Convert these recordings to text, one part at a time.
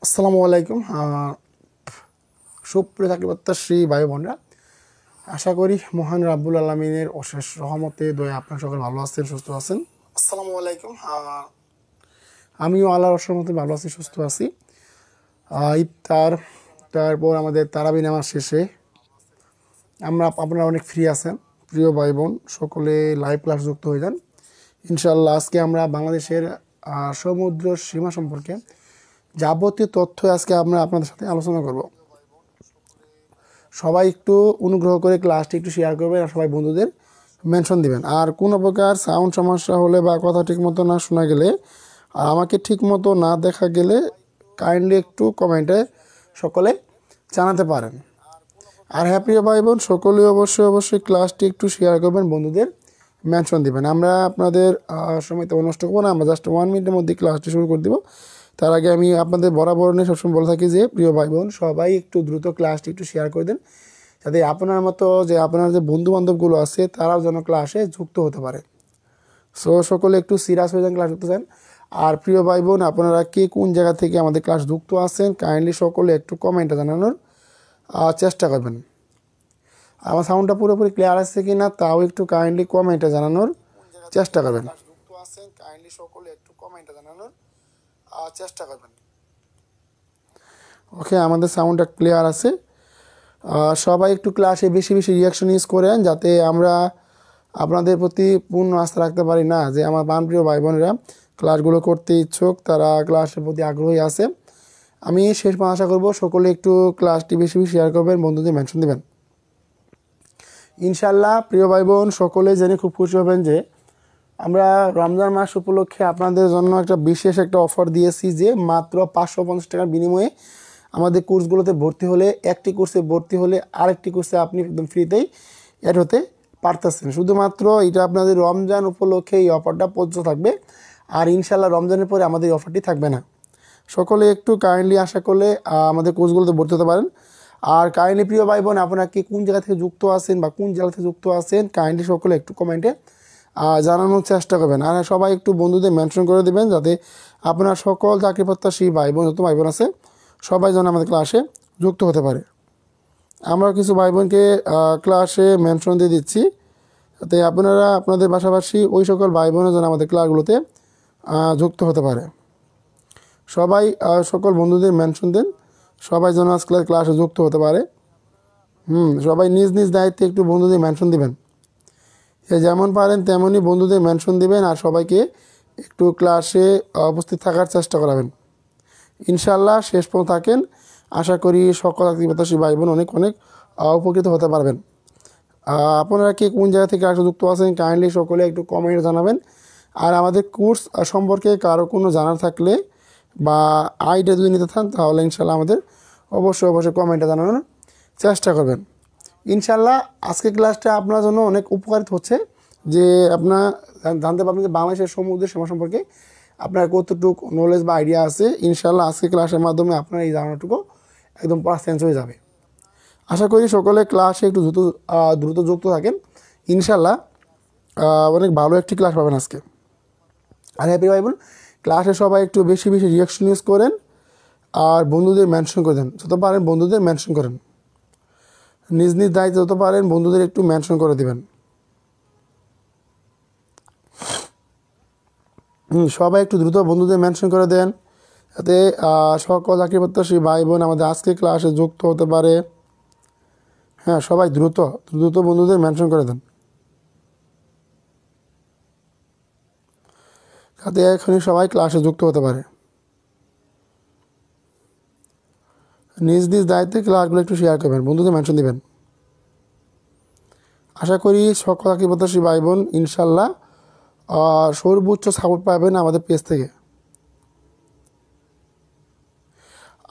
আসসালামু আলাইকুম। সুপ্রিয় চাকরিপ্রত্যাশী ভাই বোনরা, আশা করি মহান রাব্বুল আলমিনের অশেষ রহমতে দয়া আপনার সকল ভালো আছেন, সুস্থ আছেন। আসসালামু আলাইকুম। আমিও আল্লাহর রহমতে ভালো আছি, সুস্থ আছি। ইফতার তারপর আমাদের তারাবি নামাজ শেষে আপনারা অনেক ফ্রি আছেন। প্রিয় ভাই বোন সকলে লাইভ ক্লাস যুক্ত হয়ে যান ইনশাআল্লাহ। আজকে আমরা বাংলাদেশের সমুদ্র সীমা সম্পর্কে যাবতীয় তথ্য আজকে আমরা আপনাদের সাথে আলোচনা করব। সবাই একটু অনুগ্রহ করে ক্লাসটি একটু শেয়ার করবেন আর সবাই বন্ধুদের মেনশন দিবেন। আর কোনো প্রকার সাউন্ড সমস্যা হলে বা কথা ঠিকমতো না শোনা গেলে আর আমাকে ঠিকমতো না দেখা গেলে কাইন্ডলি একটু কমেন্টে সকলে জানাতে পারেন। আর হ্যাঁ প্রিয় ভাই বোন সকলেই অবশ্যই ক্লাসটি একটু শেয়ার করবেন, বন্ধুদের মেনশন দিবেন। আমরা আপনাদের সময় তো নষ্ট করবো না, আমরা জাস্ট 1 মিনিটের মধ্যে ক্লাসটি শুরু করে দিব। তার আগে আমি আপনাদের বরাবর নিয়ে সবসময় বলে থাকি যে প্রিয় ভাই বোন সবাই একটু দ্রুত ক্লাসটি একটু শেয়ার করে দেন, যাতে আপনার মতো যে আপনার যে বন্ধুবান্ধবগুলো আছে তারাও যেন ক্লাসে যুক্ত হতে পারে। সো সকলে একটু সিরিয়াস হয়ে যান, ক্লাস যুক্ত চান। আর প্রিয় ভাই বোন আপনারা কে কোন জায়গা থেকে আমাদের ক্লাস যুক্ত আছেন কাইন্ডলি সকলে একটু কমেন্টে জানানোর চেষ্টা করবেন। আমার সাউন্ডটা পুরোপুরি ক্লিয়ার আসছে কি না তাও একটু কাইন্ডলি কমেন্টে জানানোর চেষ্টা করবেন। ওকে, আমাদের সাউন্ডটা ক্লিয়ার আছে। সবাই একটু ক্লাসে বেশি বেশি রিয়াকশন ইউজ করেন, যাতে আমরা আপনাদের প্রতি পূর্ণ আস্থা রাখতে পারি না যে আমার প্রিয় ভাই বোনেরা ক্লাসগুলো করতে ইচ্ছুক, তারা ক্লাসের প্রতি আগ্রহী আছে। আমি শেষ আশা করব সকলে একটু ক্লাসটি বেশি বেশি শেয়ার করবেন, বন্ধুদের মেনশন দেবেন ইনশাল্লাহ। প্রিয় ভাই বোন সকলে জেনে খুব খুশি হবেন যে আমরা রমজান মাস উপলক্ষে আপনাদের জন্য একটা বিশেষ একটা অফার দিয়েছি, যে মাত্র 550 টাকার বিনিময়ে আমাদের কোর্সগুলোতে ভর্তি হলে, একটি কোর্সে ভর্তি হলে আরেকটি কোর্সে আপনি একদম ফ্রিতেই অ্যাড হতে পারতেছেন। শুধুমাত্র এটা আপনাদের রমজান উপলক্ষে এই অফারটা প্রযোজ্য থাকবে, আর ইনশাল্লাহ রমজানের পরে আমাদের এই অফারটি থাকবে না। সকলে একটু কাইন্ডলি আশা করলে আমাদের কোর্সগুলোতে ভর্তি হতে পারেন। আর কাইন্ডলি প্রিয় ভাই বোন আপনারা কি কোন জায়গা থেকে যুক্ত আছেন বা কোন জেলা থেকে যুক্ত আছেন কাইন্ডলি সকলে একটু কমেন্টে জানানোর চেষ্টা করবেন। আর সবাই একটু বন্ধুদের মেনশন করে দেবেন, যাতে আপনার সকল চাকরি প্রত্যাশী ভাই বোন যত ভাই বোন আছে সবাই যেন আমাদের ক্লাসে যুক্ত হতে পারে। আমরা কিছু ভাই বোনকে ক্লাসে মেনশন দিয়ে দিচ্ছি, যাতে আপনারা আপনাদের পাশাপাশি ওই সকল ভাই বোনের যেন আমাদের ক্লাসগুলোতে যুক্ত হতে পারে। সবাই সকল বন্ধুদের মেনশন দেন, সবাই যেন আজকে ক্লাসে যুক্ত হতে পারে। সবাই নিজ নিজ দায়িত্বে একটু বন্ধুদের মেনশন দিবেন, যেমন পারেন তেমনই বন্ধুদের মেনশন দিবেন আর সবাইকে একটু ক্লাসে উপস্থিত থাকার চেষ্টা করাবেন ইনশাল্লাহ। শেষ পর্যন্ত থাকেন, আশা করি সকল চাকরিপ্রত্যাশী ভাই বোন অনেক উপকৃত হতে পারবেন। আপনারা কে কোন জায়গা থেকে আসলে যুক্ত আছেন কাইন্ডলি সকলে একটু কমেন্টে জানাবেন। আর আমাদের কোর্স সম্পর্কে কারো কোনো জানার থাকলে বা আইডিয়া যদি নিতে চান তাহলে ইনশাল্লাহ আমাদের অবশ্যই কমেন্টে জানানোর চেষ্টা করবেন ইনশাল্লাহ। আজকে ক্লাসটা আপনার জন্য অনেক উপকারিত হচ্ছে, যে আপনার জানতে পারবেন যে বাংলাদেশের সমুদ্রের সীমা সম্পর্কে আপনার কতটুকু নলেজ বা আইডিয়া আছে। ইনশাল্লাহ আজকে ক্লাসের মাধ্যমে আপনার এই ধারণাটুকু একদম চেঞ্জ হয়ে যাবে। আশা করি সকলে ক্লাসে একটু দ্রুত যুক্ত থাকেন ইনশাল্লাহ। অনেক ভালো একটি ক্লাস পাবেন আজকে। আর হ্যাপি ভাই বোন ক্লাসে সবাই একটু বেশি বেশি রিয়াকশন ইউজ করেন আর বন্ধুদের মেনশন করে দেন, যত পারেন বন্ধুদের মেনশন করেন, নিজ নিজ দায়িত্ব যত পারেন বন্ধুদের একটু মেনশন করে দিবেন। সবাই একটু দ্রুত বন্ধুদের মেনশন করে দেন, যাতে সকল চাকরি প্রত্যাশী ভাই বোন আমাদের আজকে ক্লাসে যুক্ত হতে পারে। হ্যাঁ, সবাই দ্রুত বন্ধুদের মেনশন করে দেন, যাতে এখনই সবাই ক্লাসে যুক্ত হতে পারে। নিজ নিজ দায়িত্বে ক্লাসগুলো একটু শেয়ার করবেন, বন্ধুদের মেনশন দিবেন। আশা করি সকল চাকরি প্রত্যাশী ভাই বোন ইনশাল্লাহ সর্বোচ্চ সাপোর্ট পাবেন আমাদের পেজ থেকে।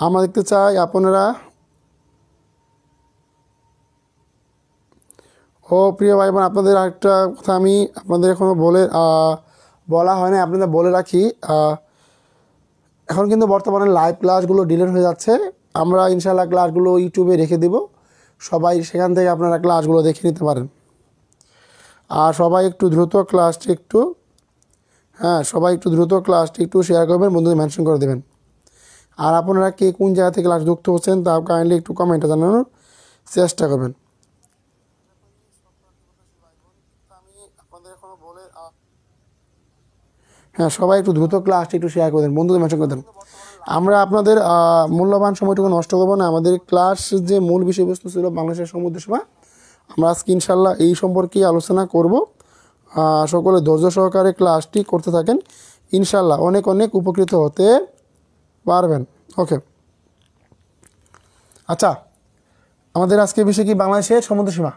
আমরা দেখতে চাই আপনারা প্রিয় ভাই বোন আপনাদের আরেকটা কথা আমি আপনাদের এখনও বলা হয় না, আপনাদের বলে রাখি। এখন কিন্তু বর্তমানে লাইভ ক্লাসগুলো ডিলিট হয়ে যাচ্ছে। আমরা ইনশাল্লাহ ক্লাসগুলো ইউটিউবে রেখে দেব, সবাই সেখান থেকে আপনারা ক্লাসগুলো দেখে নিতে পারেন। আর সবাই একটু দ্রুত ক্লাসটি একটু শেয়ার করবেন, বন্ধুদের মেনশন করে দেবেন। আর আপনারা কে কোন জায়গা থেকে ক্লাস যুক্ত হচ্ছেন তা কাইন্ডলি একটু কমেন্টে জানানোর চেষ্টা করবেন। হ্যাঁ, সবাই একটু দ্রুত ক্লাসটি একটু শেয়ার করে দেন, বন্ধুদের মেনশন করে দেন। আমরা আপনাদের মূল্যবান সময়টুকু নষ্ট করবো না। আমাদের ক্লাস যে মূল বিষয়বস্তু ছিল বাংলাদেশের সমুদ্র সীমা, আমরা আজকে ইনশাল্লাহ এই সম্পর্কে আলোচনা করব। সকলে ধৈর্য সহকারে ক্লাসটি করতে থাকেন, ইনশাল্লাহ অনেক অনেক উপকৃত হতে পারবেন। ওকে, আচ্ছা, আমাদের আজকের বিষয় কি? বাংলাদেশের সমুদ্র সীমা।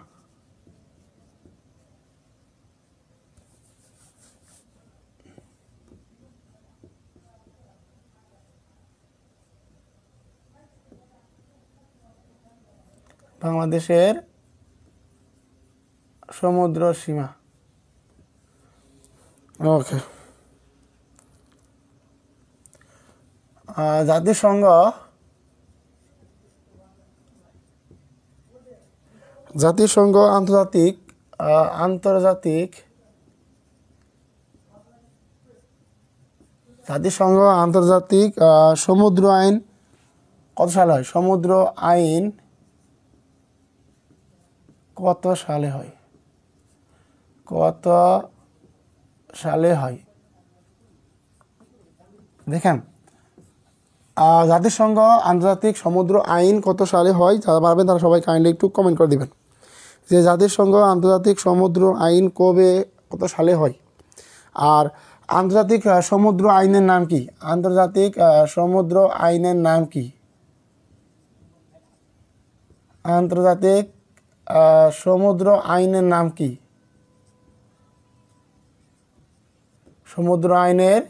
বাংলাদেশের সমুদ্র সীমা। ওকে, জাতিসংঘ আন্তর্জাতিক জাতিসংঘ আন্তর্জাতিক সমুদ্র আইন কত সালে হয়? সমুদ্র আইন কত সালে হয়? দেখেন, জাতিসংঘ আন্তর্জাতিক সমুদ্র আইন কত সালে হয়? যারা পারবেন তারা সবাই কাইন্ডলি একটু কমেন্ট করে দিবেন যে জাতিসংঘ আন্তর্জাতিক সমুদ্র আইন কত সালে হয়। আর আন্তর্জাতিক সমুদ্র আইনের নাম কি? আন্তর্জাতিক সমুদ্র আইনের নাম কি? আন্তর্জাতিক সমুদ্র আইনের নাম কি? সমুদ্র আইনের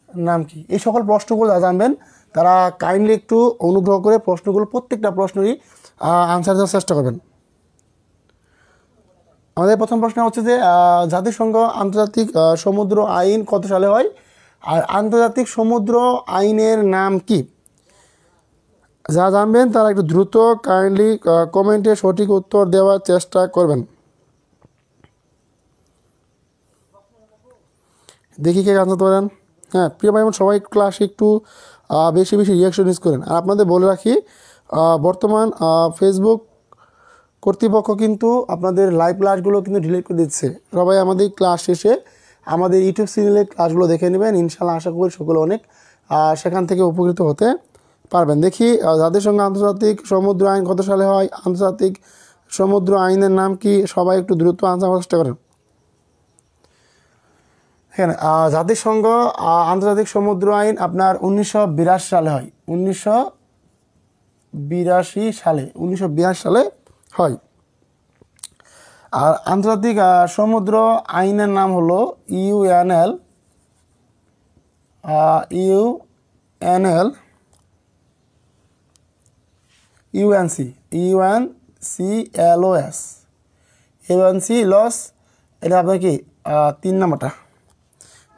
নাম কি? এই সকল প্রশ্নগুলো যারা জানবেন তারা কাইন্ডলি একটু অনুগ্রহ করে প্রশ্নগুলো, প্রত্যেকটা প্রশ্নেরই আনসার দেওয়ার চেষ্টা করবেন। আমাদের প্রথম প্রশ্ন হচ্ছে যে জাতিসংঘ আন্তর্জাতিক সমুদ্র আইন কত সালে হয়? আর আন্তর্জাতিক সমুদ্র আইনের নাম কি? যারা জানবেন তারা একটু দ্রুত কাইন্ডলি কমেন্টে সঠিক উত্তর দেওয়ার চেষ্টা করবেন। দেখি কে জানতে পারেন। হ্যাঁ, প্রিয় ভাই বোন, সবাই ক্লাসে একটু বেশি বেশি রিয়াকশন ইউজ করেন। আর আপনাদের বলে রাখি, বর্তমান ফেসবুক কর্তৃপক্ষ কিন্তু আপনাদের লাইভ ক্লাসগুলো কিন্তু ডিলিট করে দিচ্ছে। সবাই আমাদের ক্লাস শেষে আমাদের ইউটিউব চ্যানেলের ক্লাসগুলো দেখে নেবেন, ইনশাল্লাহ আশা করি সকলে অনেক সেখান থেকে উপকৃত হতে পারবেন। দেখি, জাতিসংঘ আন্তর্জাতিক সমুদ্র আইন কত সালে হয়? আন্তর্জাতিক সমুদ্র আইনের নাম কি? সবাই একটু দ্রুত আনসার করার চেষ্টা করেন। এখানে জাতিসংঘ আন্তর্জাতিক সমুদ্র আইন আপনার 1982 সালে হয়। 1982 সালে হয়। আর আন্তর্জাতিক সমুদ্র আইনের নাম হলো UNCLOS। এটা আপনার কি 3 নম্বরটা?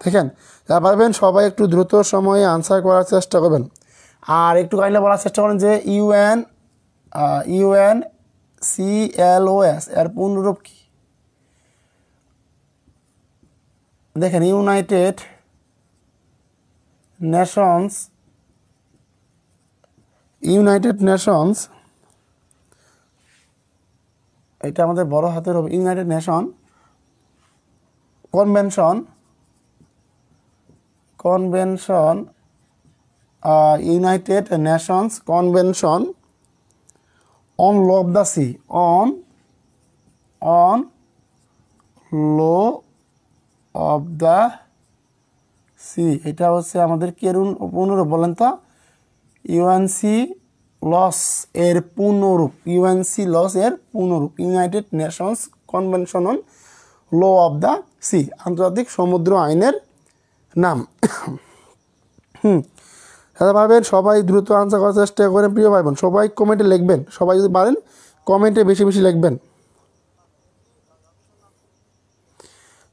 দেখেন, যা পারবেন সবাই একটু দ্রুত সময়ে আনসার করার চেষ্টা করবেন। আর একটু কাইন্ডলি বলার চেষ্টা করেন যে UNCLOS এর পূর্ণরূপ কি? দেখেন, ইউনাইটেড নেশনস, এটা আমাদের বড় হাতের হবে। United Nations convention United Nations convention on law of the sea, on of the sea. এটা হচ্ছে আমাদের পূর্ণরূপ বলেন তো? UNCLOS এর পূর্ণরূপ, United Nations convention on law of the sea, আন্তর্জাতিক সমুদ্র আইনের নাম। সাথে পারবেন সবাই দ্রুত আনসার করার চেষ্টা করেন। প্রিয় ভাই বোন, সবাই কমেন্টে লিখবেন, সবাই যদি পারেন কমেন্টে বেশি বেশি লিখবেন।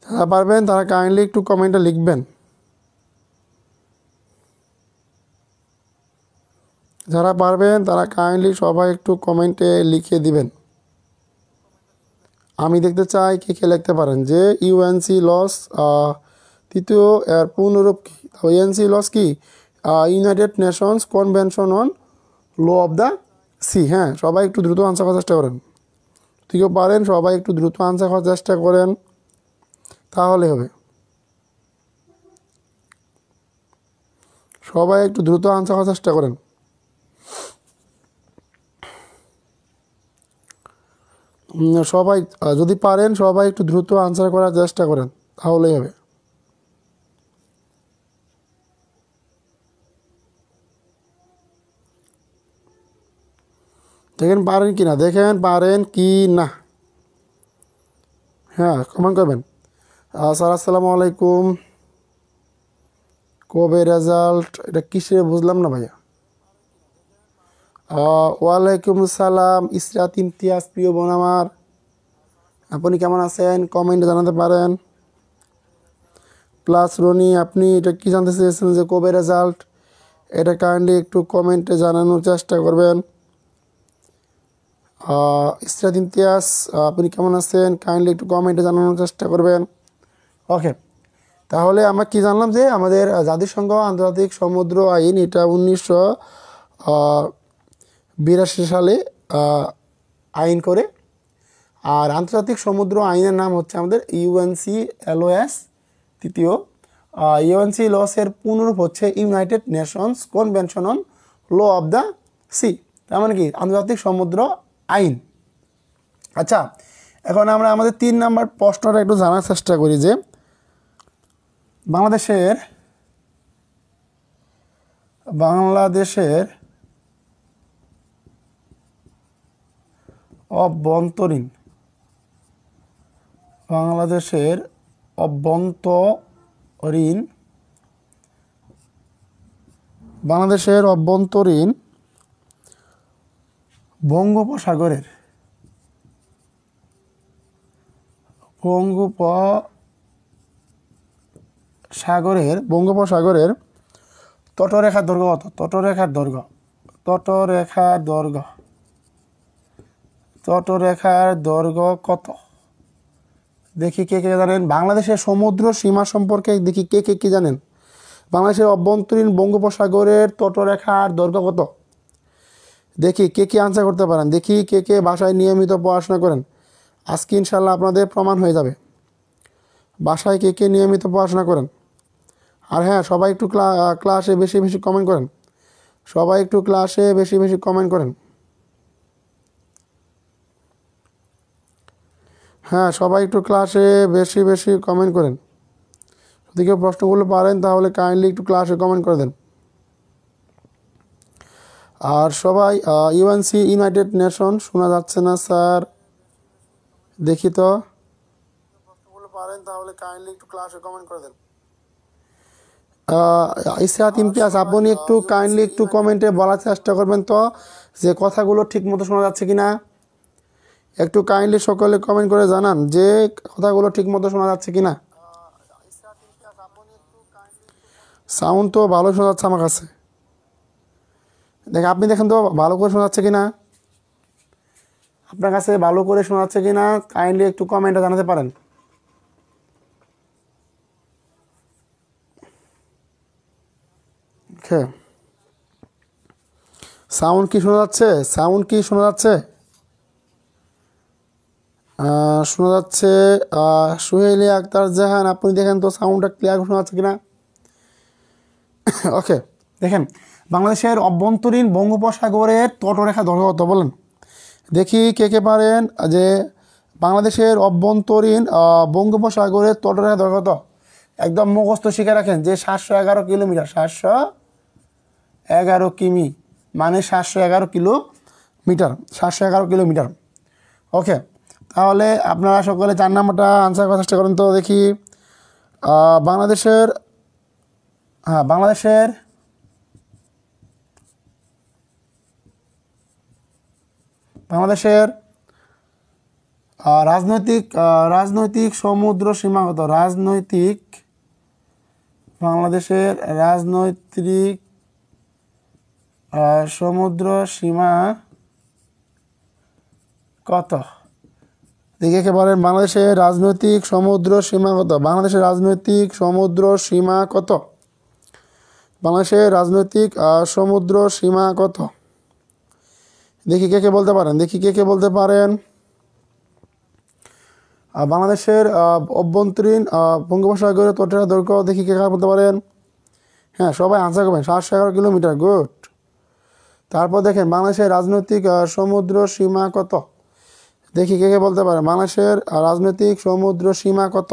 যারা পারবেন তারা কাইন্ডলি একটু কমেন্টে লিখবেন। যারা পারবেন তারা কাইন্ডলি সবাই একটু কমেন্টে লিখে দিবেন। আমি দেখতে চাই কে লিখতে পারেন যে UNCLOS তৃতীয় এর পূর্ণরূপ কি? UNCLOS কি? United Nations convention on law of the Sea. হ্যাঁ, সবাই একটু দ্রুত আনসার করার চেষ্টা করেন। তুইও পারেন, সবাই একটু দ্রুত আনসার করার চেষ্টা করেন, তাহলে হবে। সবাই একটু দ্রুত আনসার করার চেষ্টা করেন। সবাই যদি পারেন সবাই একটু দ্রুত আনসার করার চেষ্টা করেন, তাহলেই হবে। দেখেন পারেন কি না, দেখেন পারেন কি না। হ্যাঁ, কমেন্ট করবেন। স্যার আসসালামু আলাইকুম, কবে রেজাল্ট? এটা কিসে বুঝলাম না ভাইয়া। ওয়ালাইকুম আসসালাম ইসরাত ইমতিয়াজ, প্রিয় বোন আমার, আপনি কেমন আছেন? কমেন্টে জানাতে পারেন। প্লাস রনি, আপনি এটা কি জানতে চেয়েছেন যে কবে রেজাল্ট, এটা কাইন্ডলি একটু কমেন্টে জানানোর চেষ্টা করবেন। ইসরাত ইমতিয়াজ, আপনি কেমন আছেন? কাইন্ডলি একটু কমেন্টে জানানোর চেষ্টা করবেন। ওকে, তাহলে আমরা কি জানলাম যে আমাদের জাতিসংঘ আন্তর্জাতিক সমুদ্র আইন এটা 1982 সালে আইন করে। আর আন্তর্জাতিক সমুদ্র আইনের নাম হচ্ছে আমাদের UNCLOS। তৃতীয় UNCLOS-এর পূর্ণরূপ হচ্ছে United Nations convention on law of the Sea, তার মানে কি আন্তর্জাতিক সমুদ্র আইন। আচ্ছা, এখন আমরা আমাদের 3 নম্বর প্রশ্নটা একটু জানার চেষ্টা করি যে বাংলাদেশের অভ্যন্তরীণ বঙ্গোপসাগরের তটরেখার দৈর্ঘ্য কত? তটরেখার দৈর্ঘ্য কত? দেখি কে কে জানেন। বাংলাদেশের সমুদ্র সীমা সম্পর্কে দেখি কে কে কি জানেন। বাংলাদেশের অভ্যন্তরীণ বঙ্গোপসাগরের তটরেখার দৈর্ঘ্য কত? দেখি কে কে আনসার করতে পারেন, দেখি কে কে বাসায় নিয়মিত পড়াশোনা করেন। আজকে ইনশাল্লাহ আপনাদের প্রমাণ হয়ে যাবে বাসায় কে কে নিয়মিত পড়াশোনা করেন। আর হ্যাঁ, সবাই একটু ক্লাসে বেশি বেশি কমেন্ট করেন। হ্যাঁ, সবাই একটু ক্লাসে বেশি বেশি কমেন্ট করেন। যদি কেউ প্রশ্নগুলো পারেন তাহলে কাইন্ডলি একটু ক্লাসে কমেন্ট করে দেন। আর সবাই ইউনাইটেড নেশন শোনা যাচ্ছে না স্যার, দেখি তো প্রশ্নগুলো পারেন তাহলে কাইন্ডলি একটু ক্লাসে কমেন্ট করে দেন। ইসরাত ইমতিয়াজ, আপনি একটু কাইন্ডলি একটু কমেন্টে বলার চেষ্টা করবেন তো যে কথাগুলো ঠিক মতো শোনা যাচ্ছে কিনা। একটু কাইন্ডলি সকলে কমেন্ট করে জানান যে কথাগুলো ঠিক মতো শোনা যাচ্ছে কিনা। সাউন্ড তো ভালো শোনা যাচ্ছে আমার কাছে। আপনি দেখেন তো ভালো করে শোনা যাচ্ছে কিনা, আপনার কাছে ভালো করে শোনা যাচ্ছে কিনা কাইন্ডলি একটু কমেন্টে জানাতে পারেন। ওকে, সাউন্ড কি শোনা যাচ্ছে? শোনা যাচ্ছে সুহেলি আক্তার জাহান, আপনি দেখেন তো সাউন্ডটা ক্লিয়ার শোনা যাচ্ছে কিনা। ওকে, দেখেন বাংলাদেশের অভ্যন্তরীণ বঙ্গোপসাগরের তটরেখা দৈর্ঘ্য কত বলেন দেখি কে কে পারেন যে বাংলাদেশের অভ্যন্তরীণ বঙ্গোপসাগরের তটরেখা দৈর্ঘ্য কত। একদম মুখস্থ শিখে রাখেন যে 711 কিলোমিটার, 711 কিমি মানে 711 কিলোমিটার। ওকে, তাহলে আপনারা সকলে 4 নম্বরটা আনসার করার চেষ্টা করেন তো দেখি। বাংলাদেশের রাজনৈতিক সমুদ্র সীমা কত? বাংলাদেশের রাজনৈতিক সমুদ্র সীমা কত? দেখে কে বলেন বাংলাদেশের রাজনৈতিক সমুদ্র সীমা কত? বাংলাদেশের রাজনৈতিক সমুদ্র সীমা কত? দেখি কে কে বলতে পারেন। বাংলাদেশের অভ্যন্তরীণ বঙ্গোপসাগরের তটের দৈর্ঘ্য দেখি কে কে বলতে পারেন। হ্যাঁ, সবাই আনসার করবেন। 711 কিলোমিটার, গুড। তারপর দেখেন বাংলাদেশের রাজনৈতিক সমুদ্র সীমা কত? দেখি কে কে বলতে পারেন। বাংলাদেশের রাজনৈতিক সমুদ্র সীমা কত?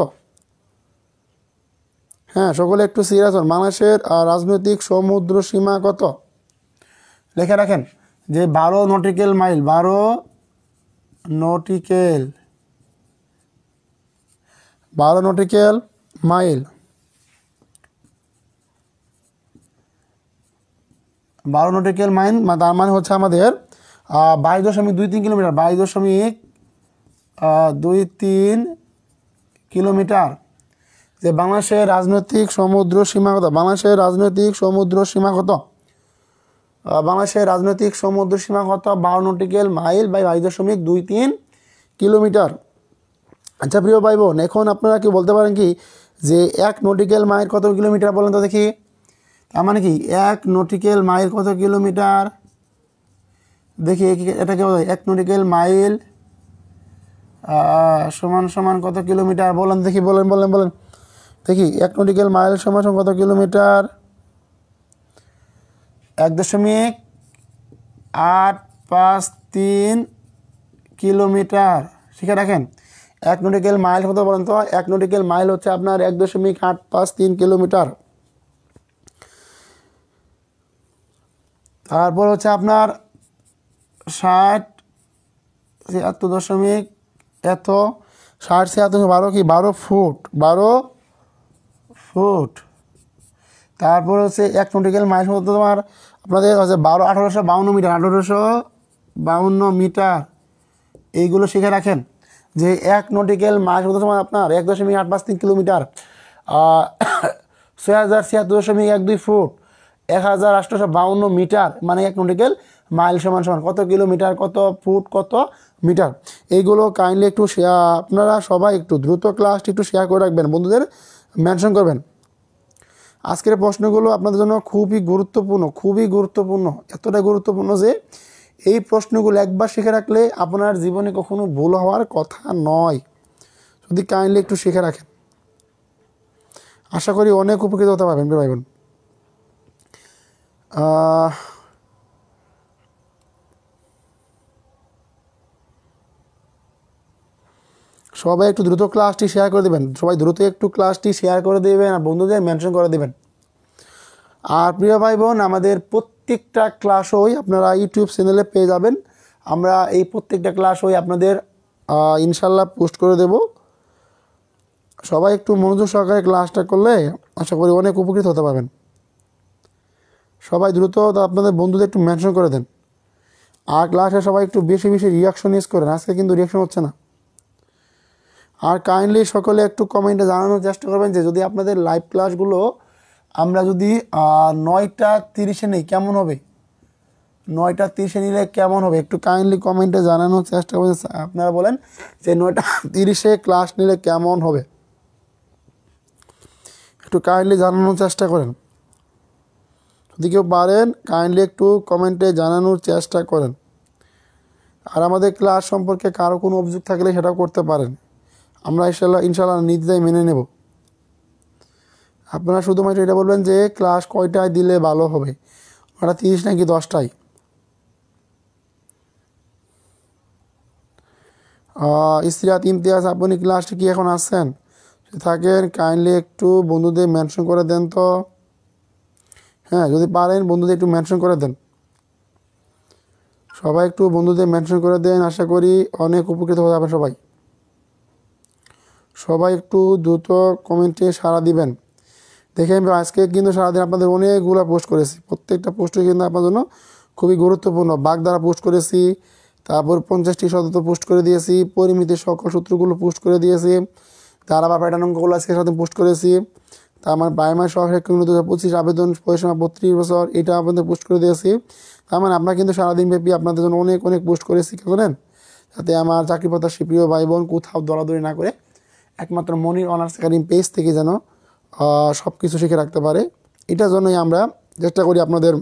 হ্যাঁ, সকলে একটু সিরিয়াস হন। বাংলাদেশের রাজনৈতিক সমুদ্র সীমা কত? লিখে রাখেন যে 12 nautical mile. 12 nautical mile. 12 nautical mile, তার মানে হচ্ছে আমাদের 22.23 কিলোমিটার। 22.23 কিলোমিটার। যে বাংলাদেশের রাজনৈতিক সমুদ্র সীমা কত? বাংলাদেশের রাজনৈতিক সমুদ্র সীমা কত? 12 নটিক্যাল মাইল বাই 22.23 কিলোমিটার। আচ্ছা প্রিয় ভাই বোন, এখন আপনারা কি বলতে পারেন কি যে 1 নটিক্যাল মাইল কত কিলোমিটার বলেন তো দেখি। তার মানে কি 1 নটিক্যাল মাইল কত কিলোমিটার? দেখি এটাকে বলা হয় 1 নটিক্যাল মাইল সমান কত কিলোমিটার বলেন দেখি, বলেন দেখি। 1 নটিক্যাল মাইল সমান কত কিলোমিটার? 1.853 কিলোমিটার। শিখে রাখেন 1 নটিক্যাল মাইল কত বলেন তো। 1 নটিক্যাল মাইল হচ্ছে আপনার 1.853 কিলোমিটার। তারপর হচ্ছে আপনার 12 ফুট। তারপর হচ্ছে 1 নটিক্যাল মাইল হতো তোমার আপনাদের হচ্ছে 1852 মিটার। 1852 মিটার। এইগুলো শিখে রাখেন যে 1 নটিক্যাল মাইল হতো তোমার আপনার 1.853 কিলোমিটার। 6076.12 ফুট, 1852 মিটার, মানে 1 নটিক্যাল মাইল সমান কত কিলোমিটার, কত ফুট, কত মিটার। এইগুলো কাইন্ডলি একটু আপনারা সবাই একটু দ্রুত ক্লাসটি একটু শেয়ার করে রাখবেন, বন্ধুদের মেনশন করবেন। আজকের প্রশ্নগুলো আপনাদের জন্য খুবই গুরুত্বপূর্ণ, এতটা গুরুত্বপূর্ণ যে এই প্রশ্নগুলো একবার শিখে রাখলে আপনার জীবনে কখনো ভুল হওয়ার কথা নয়। যদি কাইন্ডলি একটু শিখে রাখেন, আশা করি অনেক উপকৃত হতে পারবেন ভাই বোন। সবাই একটু দ্রুত ক্লাসটি শেয়ার করে দেবেন। আর বন্ধুদের মেনশন করে দেবেন। আর প্রিয় ভাই বোন, আমাদের প্রত্যেকটা ক্লাসই আপনারা ইউটিউব চ্যানেলে পেয়ে যাবেন। আমরা এই প্রত্যেকটা ক্লাসই আপনাদের ইনশাল্লাহ পোস্ট করে দেব। সবাই একটু মনোযোগ সহকারে ক্লাসটা করলে আশা করি অনেক উপকৃত হতে পারবেন। সবাই দ্রুত আপনাদের বন্ধুদের একটু মেনশন করে দেন। আর ক্লাসে সবাই একটু বেশি রিয়াকশন ইউজ করেন। আজকে কিন্তু রিয়াকশন হচ্ছে না। আর কাইন্ডলি সকলে একটু কমেন্টে জানানোর চেষ্টা করবেন যে যদি আপনাদের লাইভ ক্লাসগুলো আমরা যদি 9:30 নেই কেমন হবে, 9:30 নিলে কেমন হবে, একটু কাইন্ডলি কমেন্টে জানানোর চেষ্টা করবেন। আপনারা বলেন যে 9:30 ক্লাস নিলে কেমন হবে, একটু কাইন্ডলি জানানোর চেষ্টা করেন। যদি কেউ পারেন কাইন্ডলি একটু কমেন্টে জানানোর চেষ্টা করেন। আর আমাদের ক্লাস সম্পর্কে কারো কোনো অভিযোগ থাকলে সেটাও করতে পারেন। আমরা ইনশাল্লাহ নিজেরাই মেনে নেব। আপনারা শুধুমাত্র এটা বলবেন যে ক্লাস কয়টায় দিলে ভালো হবে, 9:30 নাকি 10টায়। ইসরাত ইমতিয়াজ, আপনি ক্লাসটি কি এখন আসছেন? থাকেন কাইন্ডলি একটু বন্ধুদের মেনশন করে দেন তো। হ্যাঁ, যদি পারেন বন্ধুদের একটু মেনশন করে দেন। সবাই একটু বন্ধুদের মেনশন করে দেন, আশা করি অনেক উপকৃত হয়ে যাবেন সবাই। সবাই একটু দ্রুত কমেন্টে সাড়া দিবেন। দেখেন আজকে কিন্তু সারাদিন আপনাদের অনেকগুলো পোস্ট করেছি, প্রত্যেকটা পোস্টে কিন্তু আপনার জন্য খুবই গুরুত্বপূর্ণ। বাগধারা পোস্ট করেছি, তারপর 50টি শব্দ পোস্ট করে দিয়েছি, পরিমিতির সকল সূত্রগুলো পোস্ট করে দিয়েছি, তারা বা প্যাটার্ন অঙ্কগুলো আজকে সাথে পোস্ট করেছি। তা আমার প্রাইমারি সহশিক্ষা 2025 আবেদন পরিসীমা 32 বছর, এটা আপনাদের পোস্ট করে দিয়েছি। তার মানে আপনারা কিন্তু সারাদিন ব্যাপী আপনাদের জন্য অনেক পোস্ট করেছি, কেন জানেন? যাতে আমার চাকরি প্রত্যাশী প্রিয় ভাই বোন কোথাও দৌড়াদৌড়ি না করে একমাত্র মনির অনার্স একাডেমি পেজ থেকে যেন সব কিছু শিখে রাখতে পারে। এটার জন্যই আমরা চেষ্টা করি আপনাদের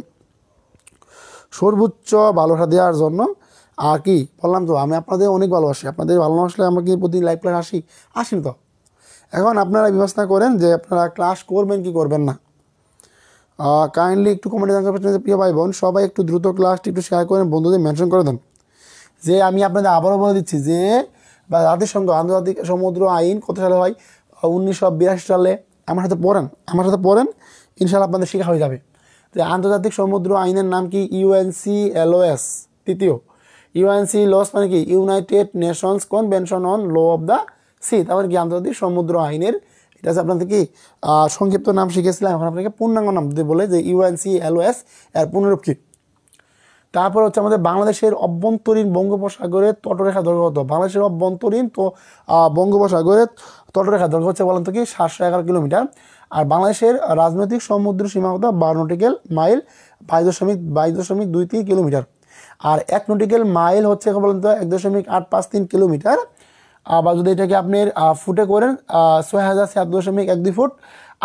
সর্বোচ্চ ভালোবাসা দেওয়ার জন্য। আর কি বললাম তো, আমি আপনাদের অনেক ভালোবাসি, আপনাদের ভালোবাসলে আমাকে প্রতিদিন লাইভ ক্লাস আসি তো। এখন আপনারা বিবেচনা করেন যে আপনারা ক্লাস করবেন কি করবেন না। কাইন্ডলি একটু কমেন্টে জানাতে পারছেন যে প্রিয় ভাই বোন সবাই একটু দ্রুত ক্লাসটি একটু শেয়ার করেন, বন্ধুদের মেনশন করে দেন। যে আমি আপনাদের আবারও বলে দিচ্ছি যে বা জাতিসংঘ আন্তর্জাতিক সমুদ্র আইন কত সালে হয়, 1982 সালে। আমার সাথে পড়েন ইনশাআল্লাহ আপনাদের শেখা হয়ে যাবে যে আন্তর্জাতিক সমুদ্র আইনের নাম কি, UNCLOS। তৃতীয় ইউএনসি লস মানে কি, United Nations convention on law of the Sea. তারপরে কি আন্তর্জাতিক সমুদ্র আইনের, এটা হচ্ছে আপনাদের কি সংক্ষিপ্ত নাম শিখেছিলাম, এখন আপনাকে পূর্ণাঙ্গ নাম দিতে বলে যে UNCLOS এর পুনরূপ কি। তারপর হচ্ছে আমাদের বাংলাদেশের অভ্যন্তরীণ বঙ্গোপসাগরের তটরেখা দৈর্ঘ্য কত। বাংলাদেশের অভ্যন্তরীণ তো বঙ্গোপসাগরের তটরেখা দৈর্ঘ্য হচ্ছে বলেন তো কি 711 কিলোমিটার। আর বাংলাদেশের রাজনৈতিক সমুদ্র সীমা কত, 12 নটিক্যাল মাইল 22.23 কিলোমিটার। আর 1 নটিক্যাল মাইল হচ্ছে বলেন তো 1.853 কিলোমিটার। আবার যদি এটাকে আপনি ফুটে করেন 6076.12 ফুট।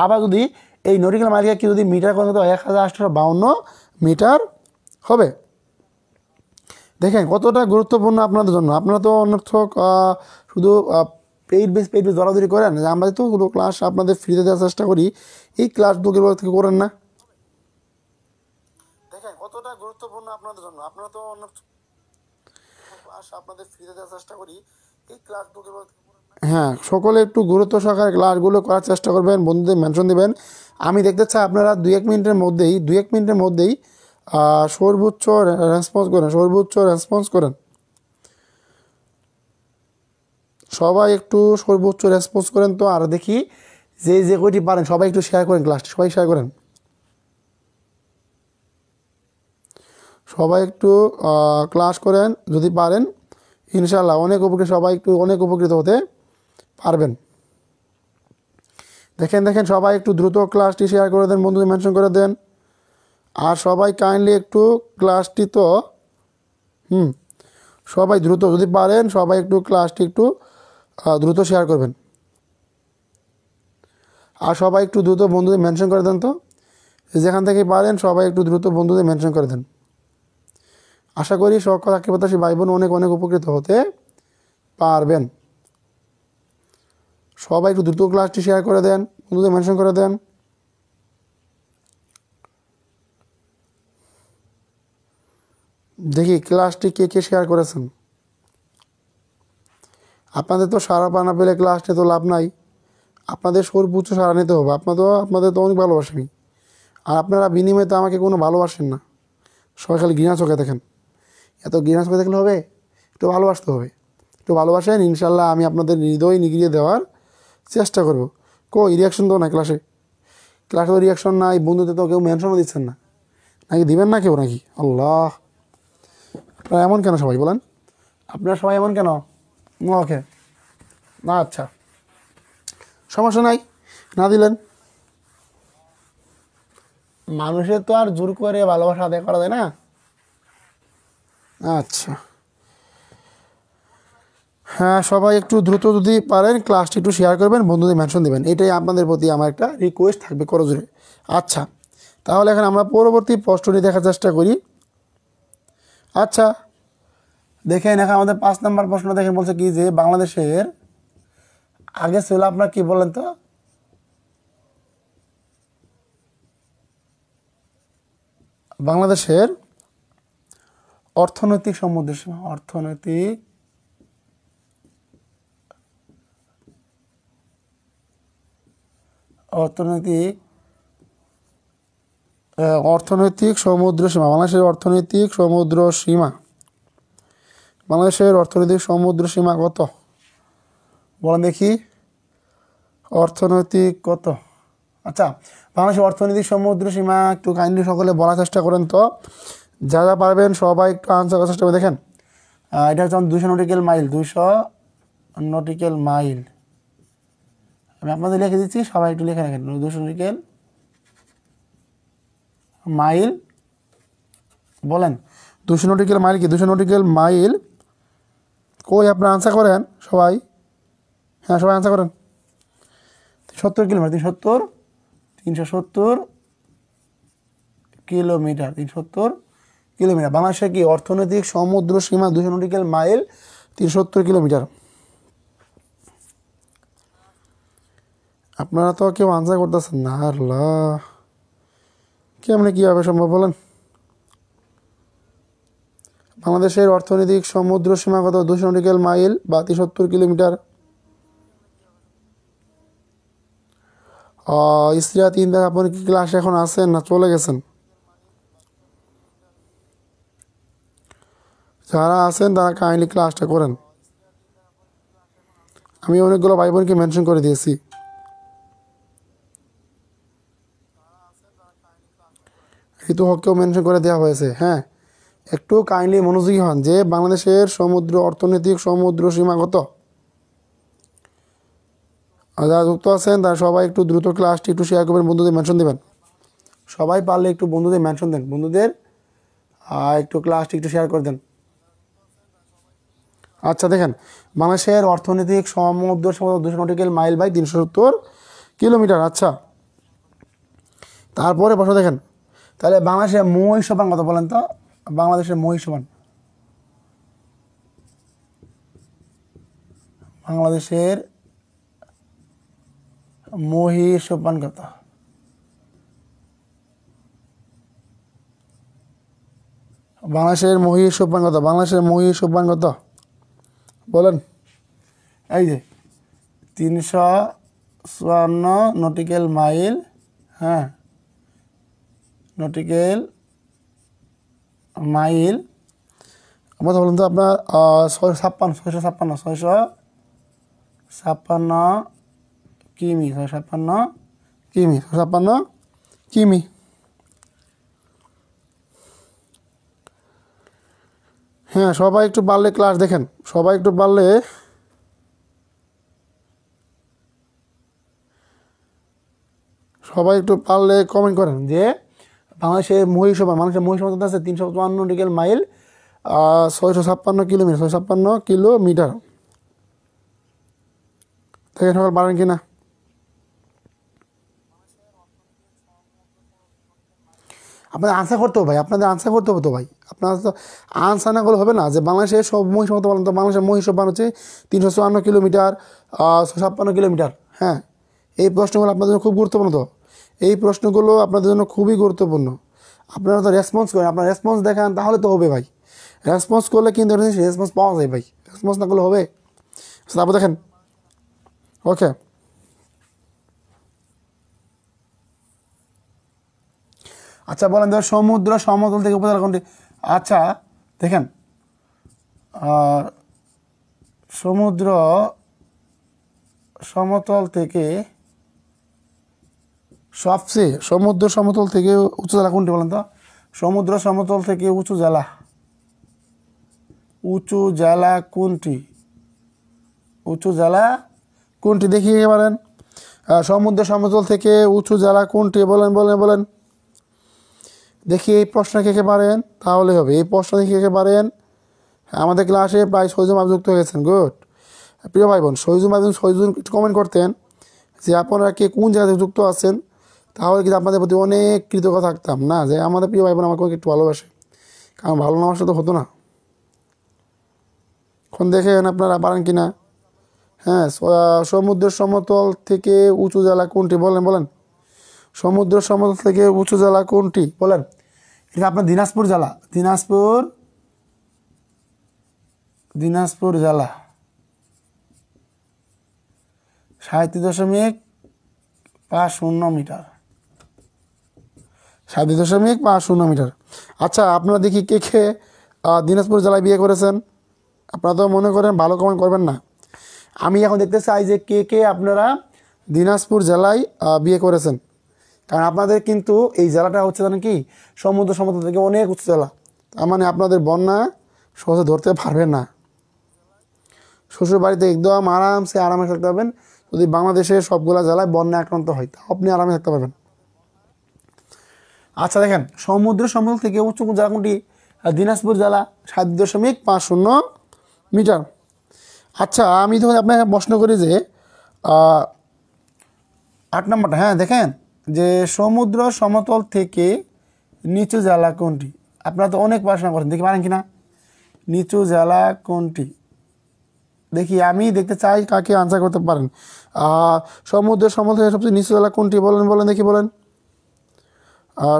আবার যদি এই নটিক্যাল মাইলকে কি যদি মিটার করেন তো 1852 মিটার হবে। দেখেন কতটা গুরুত্বপূর্ণ আপনাদের জন্য। আপনারা তো অনর্থক শুধু পেইড বেস দরাদরি করেন যে আমরা তো কোনো ক্লাস আপনাদের ফ্রিতে দেওয়ার চেষ্টা করি, এই ক্লাসগুলো থেকে করেন না। দেখেন কতটা গুরুত্বপূর্ণ আপনাদের জন্য। আপনারা তো অনর্থক ক্লাস আপনাদের ফ্রিতে দেওয়ার চেষ্টা করি, এই ক্লাসগুলো। হ্যাঁ, সকলে একটু গুরুত্ব সহকারে ক্লাসগুলো করার চেষ্টা করবেন, বন্ধুদের মেনশন দেবেন। আমি দেখতে চাই আপনারা 2-1 মিনিটের মধ্যেই সর্বোচ্চ রেসপন্স করেন। সবাই একটু সর্বোচ্চ রেসপন্স করেন তো। আর দেখি যে কয়টি পারেন সবাই একটু শেয়ার করেন, ক্লাসটি সবাই শেয়ার করেন। সবাই একটু ক্লাস করেন যদি পারেন, ইনশাআল্লাহ সবাই একটু অনেক উপকৃত হতে পারবেন। দেখেন সবাই একটু দ্রুত ক্লাসটি শেয়ার করে দেন, বন্ধুদের মেনশন করে দেন। আর সবাই কাইন্ডলি একটু ক্লাসটি তো সবাই দ্রুত যদি পারেন সবাই একটু ক্লাসটি একটু দ্রুত শেয়ার করবেন। আর সবাই একটু দ্রুত বন্ধুদের মেনশন করে দেন তো, যেখান থেকে পারেন সবাই একটু দ্রুত বন্ধুদের মেনশন করে দেন। আশা করি সকল আঁকিবাতাসী ভাই বোন অনেক উপকৃত হতে পারবেন। সবাই একটু দ্রুত ক্লাসটি শেয়ার করে দেন, বন্ধুদের মেনশন করে দেন। দেখি ক্লাসটি কে শেয়ার করেছেন। আপনাদের তো সারা পানা পেলে ক্লাস নিয়ে তো লাভ নাই, আপনাদের সর্বোচ্চ সারা নিতে হবে। আপনাদের তো অনেক ভালোবাসি, আর আপনারা বিনিময়ে তো আমাকে কোনো ভালোবাসেন না, সবাই খালি ঘৃণা চোখে দেখেন। এত ঘৃণা চোখে দেখলে হবে? একটু ভালোবাসতে হবে, একটু ভালোবাসেন, ইনশাল্লাহ আমি আপনাদের হৃদয় নিগড়িয়ে দেওয়ার চেষ্টা করব। রিয়াকশন তো না ক্লাসে তো রিয়াকশন নাই, বন্ধুদের তো কেউ মেনশনও দিচ্ছেন না, নাকি দিবেন না কেউ নাকি? আল্লাহ, আপনারা এমন কেন সবাই বলেন? আপনারা সবাই এমন কেন? ওকে না, আচ্ছা সমস্যা নাই, না দিলেন। মানুষের তো আর জোর করে ভালোবাসা আদায় করা যায় না। আচ্ছা হ্যাঁ, সবাই একটু দ্রুত যদি পারেন ক্লাসটি একটু শেয়ার করবেন, বন্ধুদের মেনশন দেবেন, এটাই আপনাদের প্রতি আমার একটা রিকোয়েস্ট থাকবে করজোরে। আচ্ছা, তাহলে এখন আমরা পরবর্তী প্রশ্নটি দেখার চেষ্টা করি। আচ্ছা দেখেন, এখন আমাদের 5 নম্বর প্রশ্ন দেখেন, বলছে কি যে বাংলাদেশের আগে ছিল আপনার কি বলেন তো, বাংলাদেশের অর্থনৈতিক সমুদ্র সীমা, অর্থনৈতিক সমুদ্র সীমা, বাংলাদেশের অর্থনৈতিক সমুদ্র সীমা কত বলেন দেখি? অর্থনৈতিক কত? আচ্ছা, বাংলাদেশের অর্থনৈতিক সমুদ্র সীমা একটু কাইন্ডলি সকলে বলার চেষ্টা করেন তো, যা পারবেন সবাই একটু আনসার করার চেষ্টা করে দেখেন। এটা হচ্ছে 200 নটিক্যাল মাইল, 200 নটিক্যাল মাইল। আমি আপনাদের লিখে দিচ্ছি, সবাই একটু লিখে রাখেন। 200 নটিক্যাল মাইল বলেন, 200 নটিক্যাল মাইল কি? 200 নটিক্যাল মাইল আপনারা আনসার করেন সবাই। হ্যাঁ, সবাই আনসার করেন। 70 কিলোমিটার, 370 কিলোমিটার, 370 কিলোমিটার। বাংলাদেশের কি অর্থনৈতিক সমুদ্র সীমা 200 নটিক্যাল মাইল, 370 কিলোমিটার। আপনারা তো কেউ আনসার করতেছেন না। আল্লাহ, কেমনে কীভাবে সম্ভব বলেন? বাংলাদেশের অর্থনৈতিক সমুদ্র সীমা কত? 200 নটিক্যাল মাইল বা 73 কিলোমিটার। ইসরিয়া 3 থেকে আপনি কি ক্লাস এখন আছেন না চলে গেছেন? যারা আছেন তারা কাইন্ডলি ক্লাসটা করেন। আমি অনেকগুলো ভাই বোনকে মেনশন করে দিয়েছি। ঋতু হককেও মেনশন করে দেওয়া হয়েছে। হ্যাঁ, একটু কাইন্ডলি মনোযোগী হন যে বাংলাদেশের সমুদ্র অর্থনৈতিক সমুদ্র সীমা কত। যারা যুক্ত আছেন তারা সবাই একটু দ্রুত ক্লাসটি একটু শেয়ার করবেন, বন্ধুদের মেনশন দেবেন। সবাই পারলে একটু বন্ধুদের মেনশন দেন, বন্ধুদের একটু ক্লাসটি একটু শেয়ার করে দেন। আচ্ছা দেখেন, বাংলাদেশের অর্থনৈতিক সমুদ্র সীমা 200 নটিক্যাল মাইল বাই 370 কিলোমিটার। আচ্ছা, তারপরে প্রশ্ন দেখেন, তাহলে বাংলাদেশের মহিষবান কত বলেন তো? বাংলাদেশের মহিষবান, বাংলাদেশের মহিষবান কত? বাংলাদেশের মহিষবান কত? বাংলাদেশের মহিষবান কত বলেন? এই যে 354 নটিক্যাল মাইল। হ্যাঁ, নটিক্যাল মাইল। কথা বলুন তো আপনার 656 কিমি, 656 কিমি, 656 কিমি। হ্যাঁ, সবাই একটু পারলে ক্লাস দেখেন, সবাই একটু পারলে কমেন্ট করেন যে বাংলাদেশের মহিষবান, মানুষের মহিষবান আছে 354 নটিক্যাল মাইল, 656 কিলোমিটার, 656 কিলোমিটার। দেখেন সকাল পারেন কিনা। আপনাদের আনসার করতে হবে ভাই, আপনাদের আনসার করতে হবে তো ভাই। আপনার তো আনসার না করলে হবে না যে বাংলাদেশের সব মহিষবান বলেন তো। বাংলাদেশের মহিষবান হচ্ছে 354 কিলোমিটার, 656 কিলোমিটার। হ্যাঁ, এই প্রশ্নগুলো আপনাদের জন্য খুব গুরুত্বপূর্ণ। তো এই প্রশ্নগুলো আপনাদের জন্য খুবই গুরুত্বপূর্ণ। আপনারা তো রেসপন্স করেন, আপনার রেসপন্স দেখান, তাহলে তো হবে ভাই। রেসপন্স করলে কিন্তু রেসপন্স পাওয়া যায় ভাই, রেসপন্স না করলে হবে? তারপর দেখেন, ওকে, আচ্ছা বলেন তো সমুদ্র সমতল থেকে উপজেলা কোনটি? আচ্ছা দেখেন, সমুদ্র সমতল থেকে সমুদ্র সমতল থেকে উঁচু জেলা কোনটি বলেন তো? সমুদ্র সমতল থেকে উঁচু জেলা কোনটি? উঁচু জেলা কোনটি দেখিয়ে পারেন? সমুদ্র সমতল থেকে উঁচু জেলা কোনটি বলেন বলেন বলেন দেখি। এই প্রশ্ন কে পারেন তাহলে হবে। এই প্রশ্ন কে পারেন? আমাদের ক্লাসে প্রায় 6 জন যুক্ত হয়েছেন। গুড, প্রিয় ভাই বোন, 6 জন একটু কমেন্ট করতেন যে আপনারা কে কোন জায়গা থেকে যুক্ত আছেন, তাহলে কিন্তু আপনাদের প্রতি অনেক কৃতজ্ঞ থাকতাম না যে আমাদের প্রিয় ভাই বোন আমাকে একটু ভালোবাসে। কারণ ভালো না বাসা তো হতো না। এখন দেখেন আপনারা পারেন কিনা। হ্যাঁ, সমুদ্র সমতল থেকে উঁচু জেলা কোনটি বলেন বলেন? সমুদ্র সমতল থেকে উঁচু জেলা কোনটি বলেন? এটা আপনার দিনাজপুর জেলা, দিনাজপুর জেলা 37.50 মিটার, 37.50 মিটার। আচ্ছা, আপনারা দেখি কে কে দিনাজপুর জেলায় বিয়ে করেছেন? আপনারা তো মনে করেন ভালো কমেন্ট করবেন না। আমি এখন দেখতে চাই যে কে কে আপনারা দিনাজপুর জেলায় বিয়ে করেছেন। কারণ আপনাদের কিন্তু এই জেলাটা হচ্ছে জানেন কি, সমুদ্র সমতল থেকে অনেক উঁচু জেলা। তার মানে আপনাদের বন্যা সহজে ধরতে পারবেন না। শ্বশুর বাড়িতে একদম আরামে থাকতে পারবেন। যদি বাংলাদেশের সবগুলা জেলায় বন্যা আক্রান্ত হয় তা আপনি আরামে থাকতে পারবেন। আচ্ছা দেখেন, সমুদ্র সমতল থেকে উঁচু জেলা কোনটি? দিনাজপুর জেলা 7.50 মিটার। আচ্ছা, আমি তো আপনাকে প্রশ্ন করি যে 8 নম্বরটা। হ্যাঁ দেখেন, যে সমুদ্র সমতল থেকে নিচু জেলা কোনটি? আপনারা তো অনেক পড়াশোনা করেন, দেখি পারেন কিনা। নিচু জেলা কোনটি? দেখি আমি দেখতে চাই কাকে আনসার করতে পারেন। সমুদ্রের সমতল থেকে সবচেয়ে নিচু জেলা কোনটি? বলেন বলেন দেখি বলেন।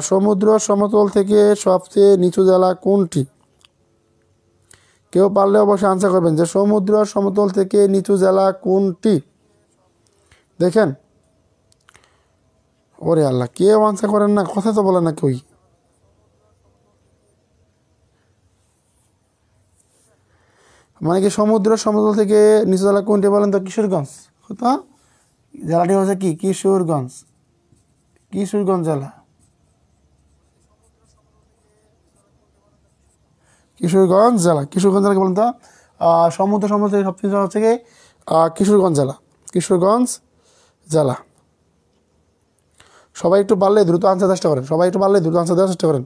সমুদ্র সমতল থেকে সবচেয়ে নিচু জেলা কোনটি? কেউ পারলে অবশ্যই আনসার করবেন যে সমুদ্র সমতল থেকে নিচু জেলা কোনটি। দেখেন, ওরে আল্লাহ, কেউ আনসার করেন না, কথা তো বলেন না কেউই। মানে কি সমুদ্র সমতল থেকে নিচু জেলা কোনটি বলেন তো? কিশোরগঞ্জ। তো জেলাটি হচ্ছে কি? কিশোরগঞ্জ। কিশোরগঞ্জ জেলা। কিশোরগঞ্জ জেলা। কিশোরগঞ্জ জেলাকে বলেন তো? সমুদ্র সমতল থেকে সবচেয়ে হচ্ছে কি? কিশোরগঞ্জ জেলা। কিশোরগঞ্জ জেলা। সবাই একটু পারলে দ্রুত আনসার চেষ্টা করেন, সবাই একটু পারলে দ্রুত আনসার দেওয়ার চেষ্টা করেন।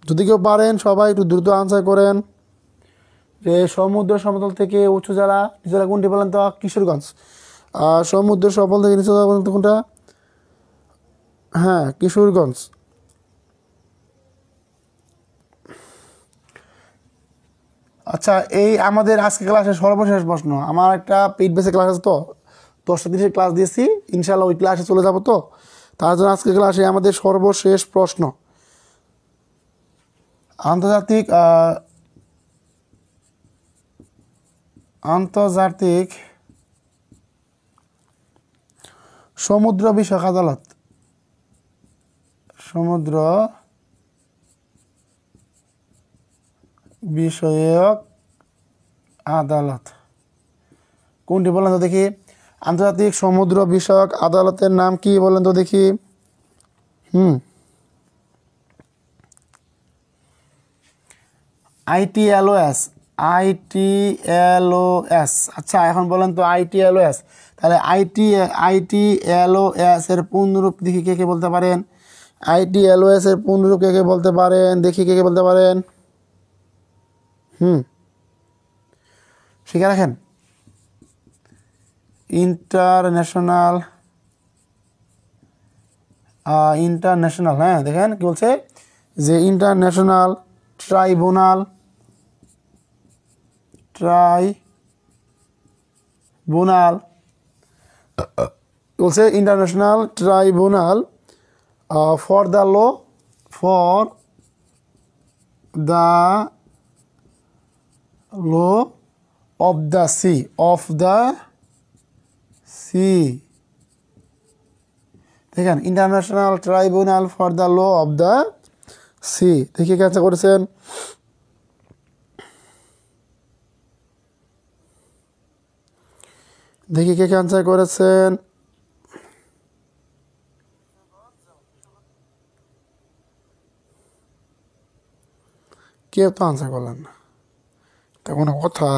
যদি কেউ পারেন সবাই একটু দ্রুত আনসার করেন যে সমুদ্র সমতল থেকে উঁচু জেলা নিচু জেলা কোনটি বলেন তো? কিশোরগঞ্জ। সমুদ্র সমতল থেকে নিচু জেলা বলেন তো কোনটা? হ্যাঁ, কিশোরগঞ্জ। আচ্ছা, এই আমাদের আজকে ক্লাসের সর্বশেষ প্রশ্ন। আমার একটা পেইড বেসে ক্লাস আছে, তো 10:30 ক্লাস দিয়েছি, ইনশাল্লাহ ওই ক্লাসে চলে যাব। তো তার জন্য আজকে ক্লাসে আমাদের সর্বশেষ প্রশ্ন। আন্তর্জাতিক আন্তর্জাতিক সমুদ্র বিষয়ক আদালত, সমুদ্র বিষয়ক আদালত কোনটি বলেন তো দেখি? আন্তর্জাতিক সমুদ্র বিষয়ক আদালতের নাম কি বলেন তো দেখি? ITLOS। ITLOS। আচ্ছা, এখন বলেন তো ITLOS, তাহলে ITLOS এর পূর্ণরূপ দেখি কে কে বলতে পারেন? ITLOS এর পূর্ণরূপ কে কে বলতে পারেন? দেখি কে কে বলতে পারেন। শিখে রাখেন। ইন্টারন্যাশনাল ইন্টারন্যাশনাল, হ্যাঁ দেখেন কি বলছে যে ইন্টারন্যাশনাল ট্রাইব্যুনাল বলছে international tribunal for the law of the sea. দেখেন, international tribunal for the law of the sea. দেখি কে আনসার করেছেন। দেখি কে কে আনসার করেছেন। কেউ তো আনসার করলেন না, তা কোনো কথা?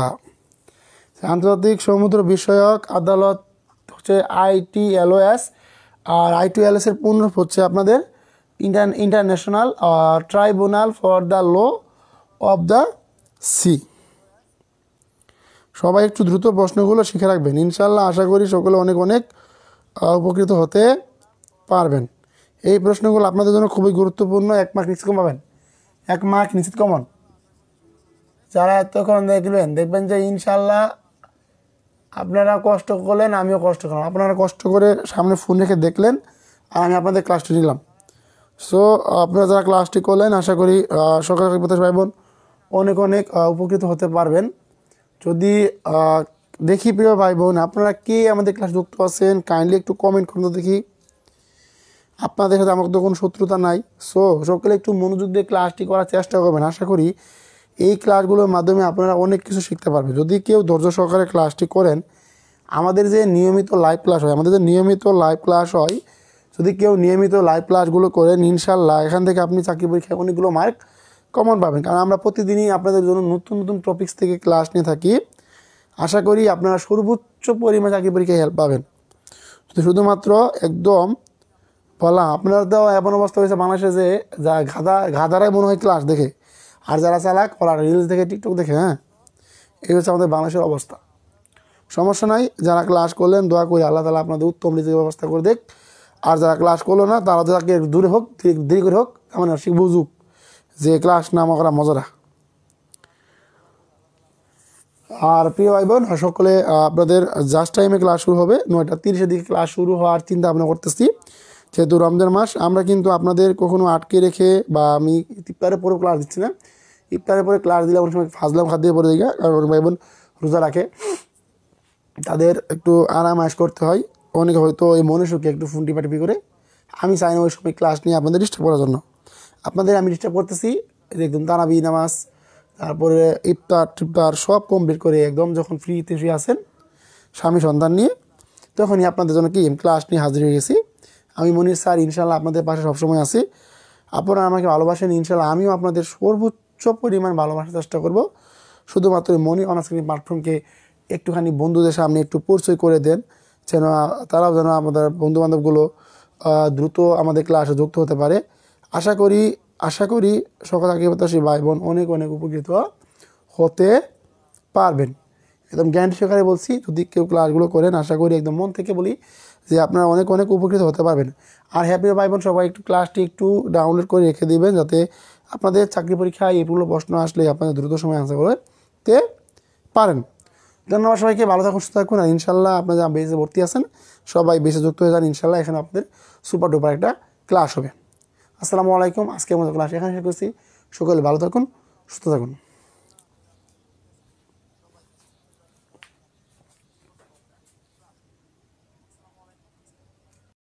আন্তর্জাতিক সমুদ্র বিষয়ক আদালত হচ্ছে ITLOS, আর ITLOS এর পূর্ণরূপ হচ্ছে আপনাদের International tribunal for the law of the Sea. সবাই একটু দ্রুত প্রশ্নগুলো শিখে রাখবেন, ইনশাল্লাহ আশা করি সকলে অনেক অনেক উপকৃত হতে পারবেন। এই প্রশ্নগুলো আপনাদের জন্য খুবই গুরুত্বপূর্ণ। 1 মার্ক নিশ্চিত কম পাবেন, 1 মার্ক নিশ্চিত কমন। যারা এতক্ষণ দেখবেন যে ইনশাল্লাহ আপনারা কষ্ট করলেন, আমিও কষ্ট করলাম, আপনারা কষ্ট করে সামনে ফোন রেখে দেখলেন, আর আমি আপনাদের ক্লাসটি নিলাম। সো আপনারা যারা ক্লাসটি করলেন, আশা করি সকাল ভাই বোন অনেক অনেক উপকৃত হতে পারবেন। যদি দেখি প্রিয় ভাই বোন, আপনারা কে আমাদের ক্লাস যুক্ত আছেন কাইন্ডলি একটু কমেন্ট করুন তো দেখি। আপনাদের সাথে আমার তো কোনো শত্রুতা নাই। সো সকলে একটু মনোযোগ দিয়ে ক্লাসটি করার চেষ্টা করবেন। আশা করি এই ক্লাসগুলোর মাধ্যমে আপনারা অনেক কিছু শিখতে পারবেন। যদি কেউ ধৈর্য সহকারে ক্লাসটি করেন, আমাদের যে নিয়মিত লাইভ ক্লাস হয়, যদি কেউ নিয়মিত লাইভ ক্লাসগুলো করেন, ইনশাল্লাহ এখান থেকে আপনি চাকরি পরীক্ষায় অনেকগুলো মার্ক কমন পাবেন। কারণ আমরা প্রতিদিনই আপনাদের জন্য নতুন নতুন টপিকস থেকে ক্লাস নিয়ে থাকি। আশা করি আপনারা সর্বোচ্চ পরিমাণে চাকরি পরীক্ষায় হেল্প পাবেন। শুধুমাত্র একদম বললাম, আপনারা তো এমন অবস্থা হয়েছে বাংলাদেশে যে যা গাধারাই মনে হয় ক্লাস দেখে, আর যারা চালাক ওরা রিলস দেখে, টিকটক দেখে। হ্যাঁ, এই হচ্ছে আমাদের বাংলাদেশের অবস্থা। সমস্যা নাই, যারা ক্লাস করলেন দোয়া করি আল্লাহ তাআলা আপনাদের উত্তম রিজিকের ব্যবস্থা করে দেখ। আর যারা ক্লাস করলো না তারা তাকে দূরে হোক, দেরি করে হোক, এমন শিখ বুঝুক যে ক্লাস না করা মজারা। আর প্রিয় ভাই বোন সকলে, আপনাদের জাস্ট টাইমে ক্লাস শুরু হবে, 9:30-এর দিকে ক্লাস শুরু হওয়ার চিন্তা ভাবনা করতেছি। যেহেতু রমজান মাস, আমরা কিন্তু আপনাদের কখনো আটকে রেখে বা আমি ইফতারের পরেও ক্লাস দিচ্ছি না। ইফতারের পরে ক্লাস দিলে অনেক সময় ফাজলাম খাদ্য পরে দিই, কারণ ভাই বোন রোজা রাখে, তাদের একটু আরাম আয়েশ করতে হয়। অনেকে হয়তো এই মনে সুখে একটু ফোন টিপাটিপি করে, আমি চাই না ওই সময় ক্লাস নিয়ে আপনাদের ডিস্টার্ব করার জন্য। আপনাদের আমি ডিস্টার্ব করতেছি একদম তারাবি নামাজ, তারপরে ইফতার সব কমপ্লিট করে একদম যখন ফ্রি আছেন স্বামী সন্তান নিয়ে, তখনই আপনাদের জন্য কি ক্লাস নিয়ে হাজির হয়ে গেছি। আমি মনির স্যার, ইনশাল্লাহ আপনাদের পাশে সবসময় আছি। আপনারা আমাকে ভালোবাসেন, ইনশাল্লাহ আমিও আপনাদের সর্বোচ্চ পরিমাণ ভালোবাসার চেষ্টা করব। শুধুমাত্র মনি অনস্ক্রিন প্ল্যাটফর্মকে একটুখানি বন্ধুদের সামনে একটু পরিচয় করে দেন, যেন তারাও যেন আমাদের বন্ধুবান্ধবগুলো দ্রুত আমাদের ক্লাসে যুক্ত হতে পারে। আশা করি সকল আকিবতাসী ভাই বোন অনেক অনেক উপকৃত হতে পারবেন। একদম গ্যারান্টি সহকারে বলছি, যদি কেউ ক্লাসগুলো করেন আশা করি একদম মন থেকে বলি যে আপনারা অনেক অনেক উপকৃত হতে পারবেন। আর হ্যাপি ভাই বোন সবাই একটু ক্লাসটি একটু ডাউনলোড করে রেখে দিবেন, যাতে আপনাদের চাকরি পরীক্ষায় এগুলো প্রশ্ন আসলে আপনাদের দ্রুত সময় আনসার করতে পারেন। ধন্যবাদ সবাইকে, ভালো থাকুন, সুস্থ থাকুন। আর ইনশাল্লাহ আপনারা যারা বেসে ভর্তি আছেন সবাই বেসে যুক্ত হয়ে যান, ইনশাল্লাহ এখানে আপনাদের সুপার ডুপার একটা ক্লাস হবে। আসসালামু আলাইকুম। আজকের মতো ক্লাস এখানে শেষ করছি। সকলে ভালো থাকুন, সুস্থ থাকুন।